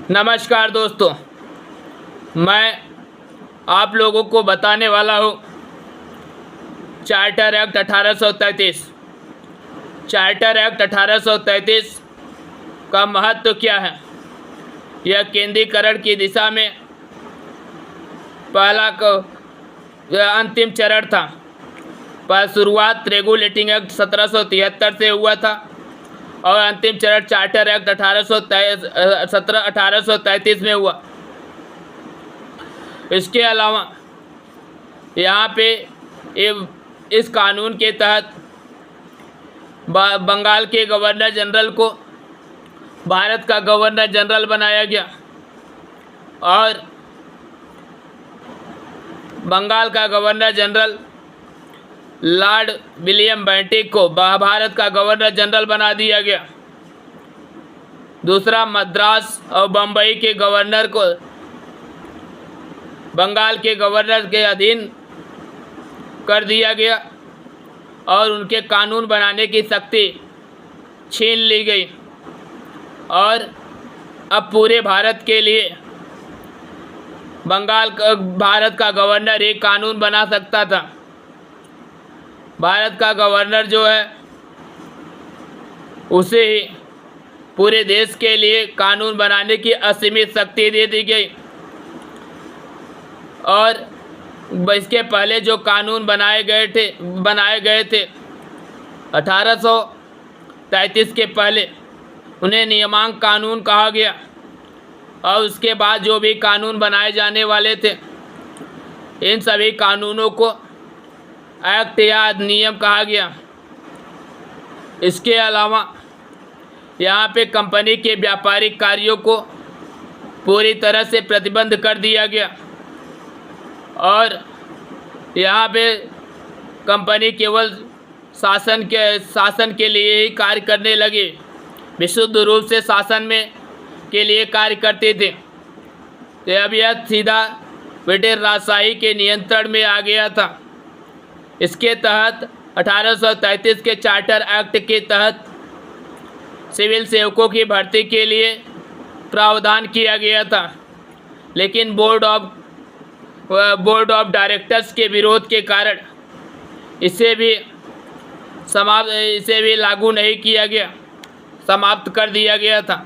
नमस्कार दोस्तों, मैं आप लोगों को बताने वाला हूँ चार्टर एक्ट 1833। चार्टर एक्ट 1833 का महत्व क्या है? यह केंद्रीकरण की दिशा में पहला अंतिम चरण था। पर शुरुआत रेगुलेटिंग एक्ट 1773 से हुआ था और अंतिम चरण चार्टर एक्ट 1833 में हुआ। इसके अलावा यहाँ पे इस कानून के तहत बंगाल के गवर्नर जनरल को भारत का गवर्नर जनरल बनाया गया और बंगाल का governor general Lord William Bentinck को भारत का गवर्नर जनरल बना दिया गया। दूसरा, मद्रास और बम्बई के गवर्नर को बंगाल के गवर्नर के अधीन कर दिया गया और उनके कानून बनाने की शक्ति छीन ली गई और अब पूरे भारत के लिए भारत का गवर्नर एक कानून बना सकता था। भारत का गवर्नर जो है उसे ही पूरे देश के लिए कानून बनाने की असीमित शक्ति दे दी गई और इसके पहले जो कानून बनाए गए थे 1833 के पहले उन्हें नियमांक कानून कहा गया और उसके बाद जो भी कानून बनाए जाने वाले थे इन सभी कानूनों को एक्ट या अधिनियम कहा गया। इसके अलावा यहाँ पे कंपनी के व्यापारिक कार्यों को पूरी तरह से प्रतिबंध कर दिया गया और यहाँ पे कंपनी केवल शासन के लिए ही कार्य करने लगी, विशुद्ध रूप से शासन के लिए कार्य करते थे। तो अब यह सीधा ब्रिटिश राजशाही के नियंत्रण में आ गया था। इसके तहत 1833 के चार्टर एक्ट के तहत सिविल सेवकों की भर्ती के लिए प्रावधान किया गया था, लेकिन बोर्ड ऑफ डायरेक्टर्स के विरोध के कारण इसे भी लागू नहीं किया गया, समाप्त कर दिया गया था।